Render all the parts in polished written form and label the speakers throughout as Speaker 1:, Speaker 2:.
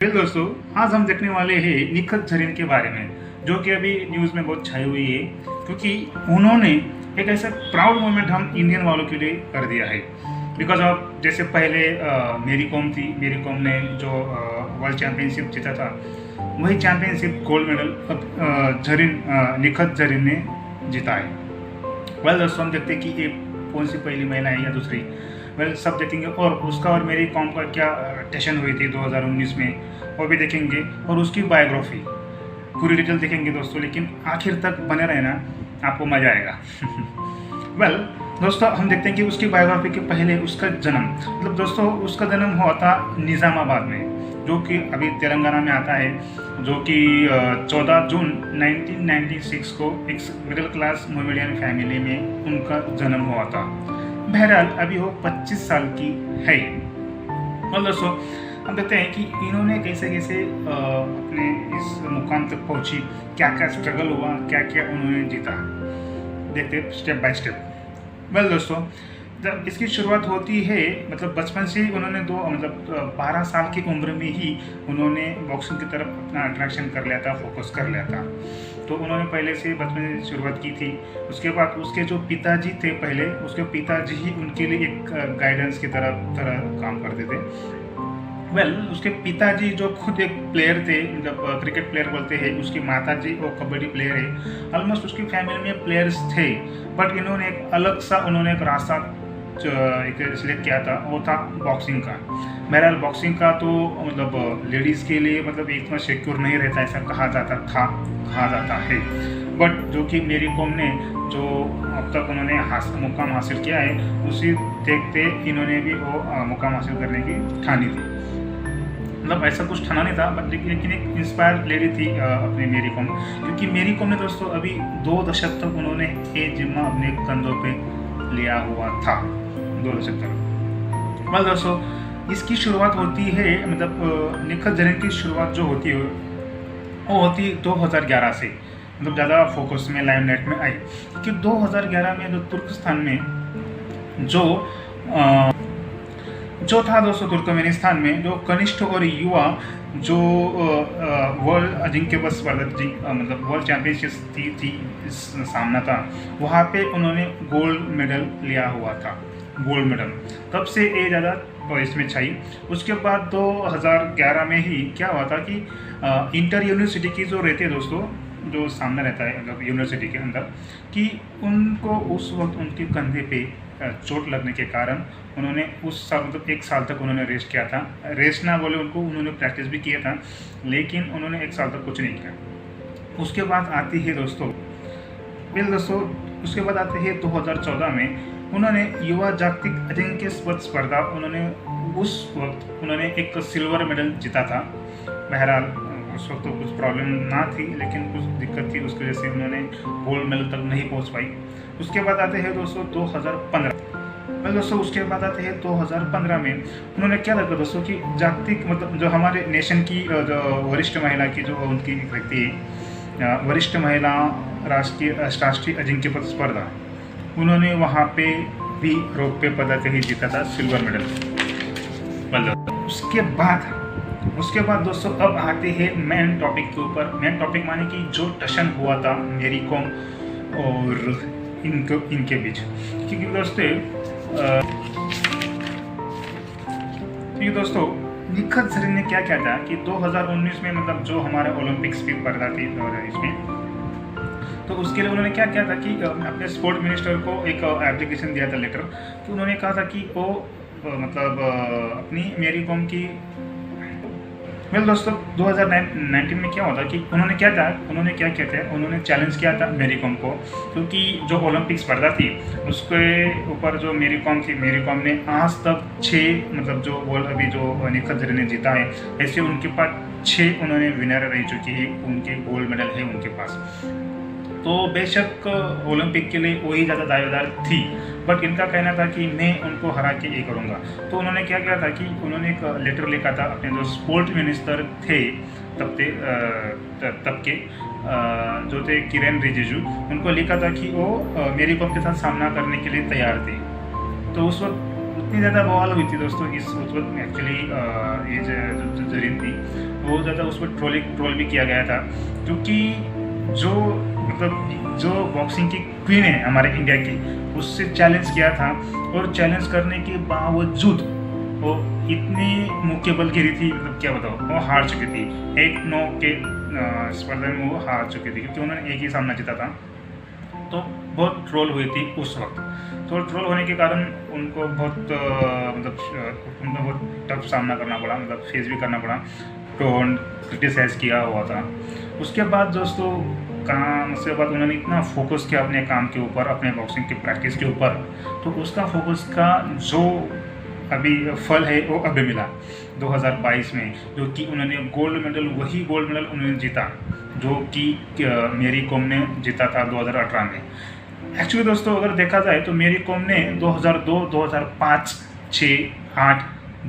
Speaker 1: फिर दोस्तों, आज हम देखने वाले हैं निखत झरीन के बारे में, जो कि अभी न्यूज़ में बहुत छाई हुई है, क्योंकि उन्होंने एक ऐसा प्राउड मोमेंट हम इंडियन वालों के लिए कर दिया है। बिकॉज ऑफ जैसे पहले मेरी कॉम थी, मेरी कॉम ने जो वर्ल्ड चैम्पियनशिप जीता था, वही चैम्पियनशिप गोल्ड मेडल अब निखत झरीन ने जीता है। वेल दोस्तों, हम देखते हैं कि ये कौन सी पहली महिला है या दूसरी। वेल सब देखेंगे, और उसका और मेरी कॉम का क्या टेशन हुई थी 2019 में, वो भी देखेंगे, और उसकी बायोग्राफी पूरी डिटेल देखेंगे दोस्तों। लेकिन आखिर तक बने रहना, आपको मज़ा आएगा। वेल दोस्तों, हम देखते हैं कि उसकी बायोग्राफी के पहले उसका जन्म, मतलब दोस्तों उसका जन्म हुआ था निज़ामाबाद में, जो कि अभी तेलंगाना में आता है, जो कि 14 जून 1996 को एक मिडिल क्लास मोमेडियन फैमिली में उनका जन्म हुआ था। बहरहाल अभी वो 25 साल की है। और दोस्तों, हम देखते हैं कि इन्होंने कैसे कैसे अपने इस मुकाम तक पहुंची, क्या क्या स्ट्रगल हुआ, क्या क्या उन्होंने जीता, देखते स्टेप बाय स्टेप। वेल दोस्तों, जब इसकी शुरुआत होती है, मतलब बचपन से ही उन्होंने 12 साल की उम्र में ही उन्होंने बॉक्सिंग की तरफ अपना अट्रैक्शन कर लिया था, फोकस कर लिया था। तो उन्होंने पहले से बचपन से शुरुआत की थी। उसके बाद उसके जो पिताजी थे, पहले उसके पिताजी ही उनके लिए एक गाइडेंस की तरह काम करते थे। वेल उसके पिताजी जो खुद एक प्लेयर थे, मतलब क्रिकेट प्लेयर बोलते हैं, उसकी माताजी वो कबड्डी प्लेयर है। ऑलमोस्ट उसकी फैमिली में प्लेयर्स थे, बट इन्होंने एक अलग सा एक रास्ता एक सिलेक्ट किया था, वो था बॉक्सिंग का। बहरहाल बॉक्सिंग का तो मतलब लेडीज़ के लिए मतलब इतना सिक्योर नहीं रहता, ऐसा कहा जाता है। बट जो कि मेरी कॉम ने जो अब तक उन्होंने मुकाम हासिल किया है, उसी देखते इन्होंने भी वो मुकाम हासिल करने की ठानी थी। मतलब ऐसा कुछ ठाना नहीं था, बट लेकिन एक इंस्पायर लेडी थी अपने मेरी कॉम, क्योंकि मेरी कॉम ने दोस्तों अभी 2 दशक तक उन्होंने ये जिम्मा अपने कंधों पे लिया हुआ था, 2 दशक तक। वेल दोस्तों, इसकी शुरुआत होती है, मतलब निखत झरीन की शुरुआत जो होती है वो होती 2011 से, मतलब ज़्यादा फोकस में लाइमलाइट में आई कि 2011 में जो तुर्कस्तान में जो था दोस्तों, तुर्कमेनिस्तान में जो कनिष्ठ और युवा जो वर्ल्ड अजिंक्य स्पर्धा मतलब वर्ल्ड चैंपियनशिप थी सामना था, वहाँ पे उन्होंने गोल्ड मेडल लिया हुआ था, गोल्ड मेडल। तब से ये ज़्यादा इसमें छाई। उसके बाद 2011 में ही क्या हुआ था कि इंटर यूनिवर्सिटी की जो रहते हैं दोस्तों, जो सामने रहता है मतलब यूनिवर्सिटी के अंदर, कि उनको उस वक्त उनके कंधे पे चोट लगने के कारण उन्होंने उस साल मतलब 1 साल तक उन्होंने रेस्ट किया था। रेस्ट ना बोले उनको, उन्होंने प्रैक्टिस भी किया था, लेकिन उन्होंने 1 साल तक कुछ नहीं किया। उसके बाद आती है दोस्तों, उसके बाद आते हैं 2014 में उन्होंने युवा जागतिक अजिंक्य स्पर्धा, उन्होंने उस वक्त उन्होंने एक सिल्वर मेडल जीता था। बहरहाल उस वक्त तो कुछ प्रॉब्लम ना थी, लेकिन कुछ दिक्कत थी, उसकी वजह से उन्होंने गोल्ड मेडल तक नहीं पहुंच पाई। उसके बाद आते हैं दोस्तों 2015। दोस्तों उसके बाद आते हैं 2015 में उन्होंने क्या लगा दोस्तों कि जागतिक मतलब जो हमारे नेशन की जो वरिष्ठ महिला की जो उनकी व्यक्ति वरिष्ठ महिला राष्ट्रीय अजिंक्य पद स्पर्धा, उन्होंने वहाँ पे भी रौप्य पदक ही जीता था, सिल्वर मेडल। उसके बाद दोस्तों अब आते हैं मेन टॉपिक के ऊपर। मेन टॉपिक माने कि जो टशन हुआ था मेरी कॉम और इनके बीच, क्योंकि दोस्तों निखत झरीन ने क्या किया था कि 2019 में मतलब जो हमारा ओलंपिक्स की स्पर्धा थी 2019 में, तो उसके लिए उन्होंने क्या किया था कि अपने स्पोर्ट मिनिस्टर को एक एप्लीकेशन दिया था, लेटर, कि उन्होंने कहा था कि वो मतलब अपनी मेरी कॉम की दोस्तों 2019 में क्या होता कि उन्होंने क्या किया था, उन्होंने चैलेंज किया था मेरी कॉम को, क्योंकि जो ओलंपिक स्पर्धा थी उसके ऊपर जो मेरी कॉम थी, मेरी कॉम ने आज तक 6 मतलब जो अभी जो निखत झरीन ने जीता है, ऐसे उनके पास 6 उन्होंने विनर रह चुकी है, उनके गोल्ड मेडल है उनके पास। तो बेशक ओलंपिक के लिए वही ज़्यादा दावेदार थी, बट इनका कहना था कि मैं उनको हरा के ये करूँगा। तो उन्होंने क्या किया था कि उन्होंने एक लेटर लिखा था अपने जो स्पोर्ट मिनिस्टर थे तब के जो थे किरेन रिजिजू, उनको लिखा था कि वो मेरी कॉम के साथ सामना करने के लिए तैयार थे। तो उस वक्त इतनी ज़्यादा बवाल हुई थी दोस्तों इस उस वक्त एक्चुअली ये जो जरीन थी बहुत ज़्यादा उस पर ट्रोल भी किया गया था, क्योंकि जो मतलब जो बॉक्सिंग की क्वीन है हमारे इंडिया की उससे चैलेंज किया था, और चैलेंज करने के बावजूद वो इतनी मुक्केबल गिरी थी, मतलब क्या बताओ, वो हार चुकी थी। 1-9 के स्पर्धा में वो हार चुकी थी, क्योंकि उन्होंने एक ही सामना जीता था। तो बहुत ट्रोल हुई थी उस वक्त। तो ट्रोल होने के कारण उनको बहुत उनको बहुत टफ सामना करना पड़ा, मतलब फेस भी करना पड़ा, टोन क्रिटिसाइज किया हुआ था। उसके बाद दोस्तों काम उसके बाद उन्होंने इतना फोकस किया अपने काम के ऊपर, अपने बॉक्सिंग की प्रैक्टिस के ऊपर, तो उसका फोकस का जो अभी फल है वो अभी मिला 2022 में, जो कि उन्होंने गोल्ड मेडल उन्होंने जीता जो कि मेरी कॉम ने जीता था 2018 में। एक्चुअली दोस्तों अगर देखा जाए तो मेरी कॉम ने 2002, 2005, 6, 8,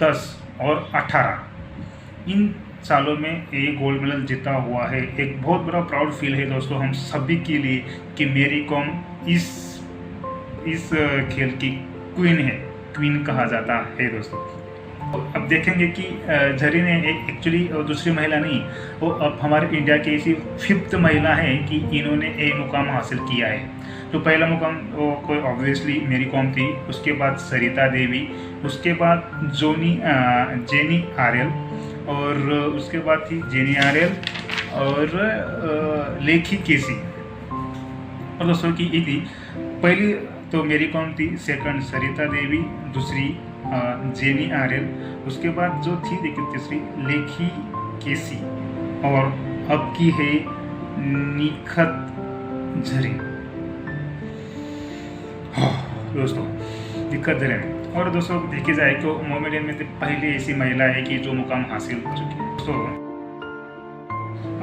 Speaker 1: 10 और 18 इन सालों में ये गोल्ड मेडल जीता हुआ है। एक बहुत बड़ा प्राउड फील है दोस्तों हम सभी के लिए कि मेरी कॉम इस खेल की क्वीन कहा जाता है दोस्तों। अब देखेंगे कि झरी ने एक्चुअली दूसरी महिला नहीं, वो अब हमारे इंडिया की ऐसी 5th महिला है कि इन्होंने ये मुकाम हासिल किया है। तो पहला मुकाम वो कोई ऑब्वियसली मेरी कॉम थी, उसके बाद सरिता देवी, उसके बाद जेनी आर्यल, और उसके बाद थी जेनी आर्यल और लेखी केसी। और दोस्तों की ये थी पहली तो मेरी कॉम थी, सेकंड सरिता देवी, दूसरी जेनी आर्यल, उसके बाद जो थी देखिए तीसरी लेखी केसी, और अब की है निखत झरीन दोस्तों, निखत झरीन। और दोस्तों देखी जाए तो मोमेडियन में पहली ऐसी महिला है कि जो मुकाम हासिल कर चुकी है। तो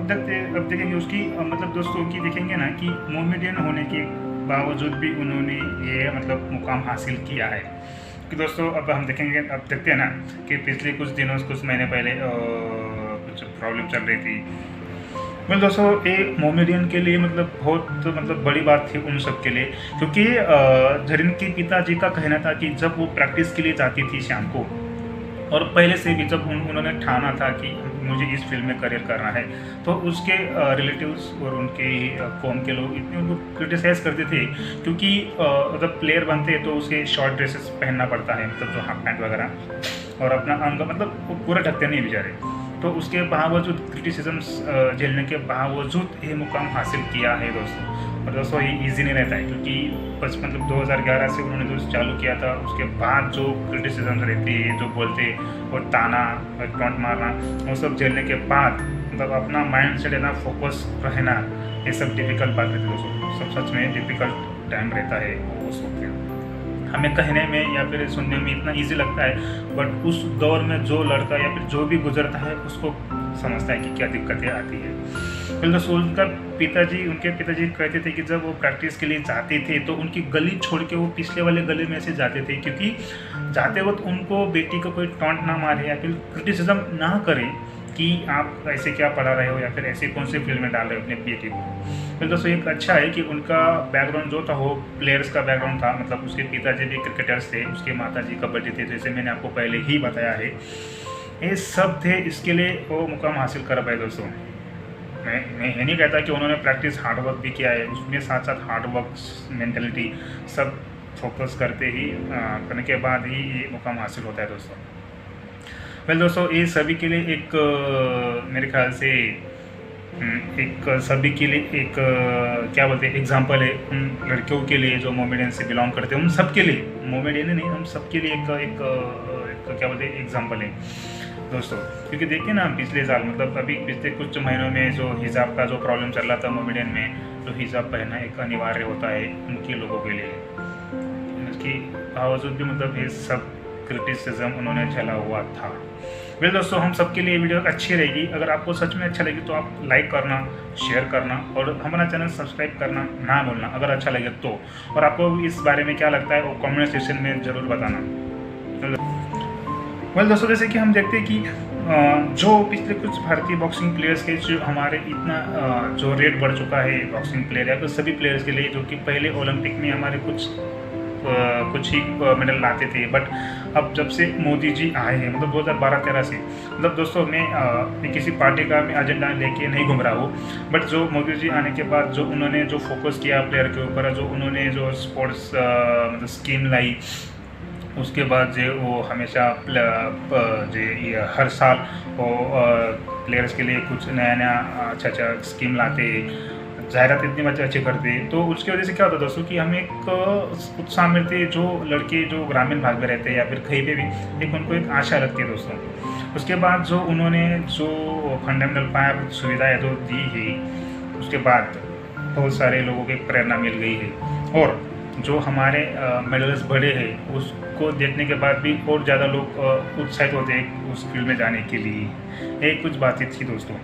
Speaker 1: अब देखेंगे उसकी मतलब दोस्तों की देखेंगे ना कि मोमेडियन होने के बावजूद भी उन्होंने ये मतलब मुकाम हासिल किया है। कि दोस्तों अब हम देखेंगे, अब देखते हैं ना कि पिछले कुछ महीने पहले कुछ प्रॉब्लम चल रही थी। मतलब दोस्तों ये मोमेडियन के लिए बहुत बड़ी बात थी उन सब के लिए, क्योंकि झरीन के पिताजी का कहना था कि जब वो प्रैक्टिस के लिए जाती थी शाम को, और पहले से भी जब उन्होंने ठाना था कि मुझे इस फील्ड में करियर करना है, तो उसके रिलेटिव्स और उनके कौम के लोग इतने उनको क्रिटिसाइज करते थे, क्योंकि जब प्लेयर बनते हैं तो उसे शॉर्ट ड्रेसेस पहनना पड़ता है, मतलब जो हाफ पैंट वगैरह, और अपना अंग मतलब वो पूरा ढकते नहीं बेचारे। तो उसके बावजूद क्रिटिसिज्म झेलने के बावजूद ये मुकाम हासिल किया है दोस्तों। और दोस्तों ये इजी नहीं रहता है, क्योंकि बस 2011 से उन्होंने जो चालू किया था उसके बाद जो क्रिटिसिज्म रहती है, जो बोलते और ताना और टॉन्ट मारना, वो सब झेलने के बाद अपना माइंड सेट इतना फोकस रहना, ये सब डिफ़िकल्ट बात रहती है दोस्तों। सब सच में डिफ़िकल्ट टाइम रहता है उस वक्त। हमें कहने में या फिर सुनने में इतना इजी लगता है, बट उस दौर में जो लड़का या फिर जो भी गुजरता है उसको समझता है कि क्या दिक्कतें आती है। फिर दोस्तों उनके पिताजी कहते थे कि जब वो प्रैक्टिस के लिए जाते थे तो उनकी गली छोड़ के वो पिछले वाले गली में से जाते थे, क्योंकि जाते वक्त उनको बेटी को कोई टॉन्ट ना मारे या फिर क्रिटिसिज्म ना करे कि आप ऐसे क्या पढ़ा रहे हो या फिर ऐसे कौन से फील्ड में डाल रहे हो अपने बेटी को। फिर दोस्तों एक अच्छा है कि उनका बैकग्राउंड जो था वो प्लेयर्स का बैकग्राउंड था, मतलब उसके पिताजी भी क्रिकेटर्स थे, उसके माताजी कबड्डी थे, जैसे मैंने आपको पहले ही बताया है। ये सब थे, इसके लिए वो मुकाम हासिल कर पाए दोस्तों। मैं ये नहीं कहता कि उन्होंने प्रैक्टिस हार्डवर्क भी किया है, उसमें साथ साथ हार्डवर्क मेंटलिटी सब फोकस करते ही करने के बाद ही ये मुकाम हासिल होता है दोस्तों। दोस्तों ये सभी के लिए एक मेरे ख्याल से एक सभी के लिए एक क्या बोलते हैं एग्जाम्पल है उन लड़कियों के लिए जो मोमेडियन से बिलोंग करते हैं, उन सब के लिए, मोमेडियन नहीं हम सब के लिए एक क्या बोलते हैं एग्जाम्पल है दोस्तों। क्योंकि देखिए ना पिछले साल मतलब अभी पिछले कुछ महीनों में जो हिजाब का जो प्रॉब्लम चल रहा था मोमेडियन में, जो हिजाब पहनना एक अनिवार्य होता है उनके लोगों के लिए, उसके बावजूद भी मतलब ये सब क्रिटिसिज्म उन्होंने झेला हुआ था। दोस्तों हम सबके लिए वीडियो अच्छी रहेगी, अगर आपको सच में अच्छा लगे तो आप लाइक करना, शेयर करना और हमारा चैनल सब्सक्राइब करना ना भूलना अगर अच्छा लगे तो। और आपको इस बारे में क्या लगता है वो कमेंट सेक्शन में ज़रूर बताना। दोस्तों जैसे कि हम देखते हैं कि जो पिछले कुछ भारतीय बॉक्सिंग प्लेयर्स के जो हमारे इतना जो रेट बढ़ चुका है बॉक्सिंग प्लेयर या तो सभी प्लेयर्स के लिए, जो कि पहले ओलंपिक में हमारे कुछ कुछ ही मेडल लाते थे, बट अब जब से मोदी जी आए हैं, मतलब 2012-13 से, मतलब दोस्तों मैं किसी पार्टी का मैं एजेंडा लेके नहीं घूम रहा हूँ, बट जो मोदी जी आने के बाद जो उन्होंने जो फोकस किया प्लेयर के ऊपर, जो उन्होंने जो स्पोर्ट्स मतलब स्कीम लाई, उसके बाद जो वो हमेशा जो ये हर साल वो प्लेयर्स के लिए कुछ नया नया अच्छा स्कीम लाते, जाहिरात इतनी अच्छी करते, तो उसकी वजह से क्या होता है दोस्तों कि हमें एक उत्साह मिलती है, जो लड़के जो ग्रामीण भाग में रहते हैं या फिर कहीं पे भी, एक उनको एक आशा लगती है दोस्तों। उसके बाद जो उन्होंने जो फंडामेंटल पाया सुविधाएँ जो दी है, उसके बाद बहुत सारे लोगों को एक प्रेरणा मिल गई है, और जो हमारे मेडल्स बढ़े हैं उसको देखने के बाद भी और ज़्यादा लोग उत्साहित होते हैं उस फील्ड में जाने के लिए। एक कुछ बातचीत थी दोस्तों।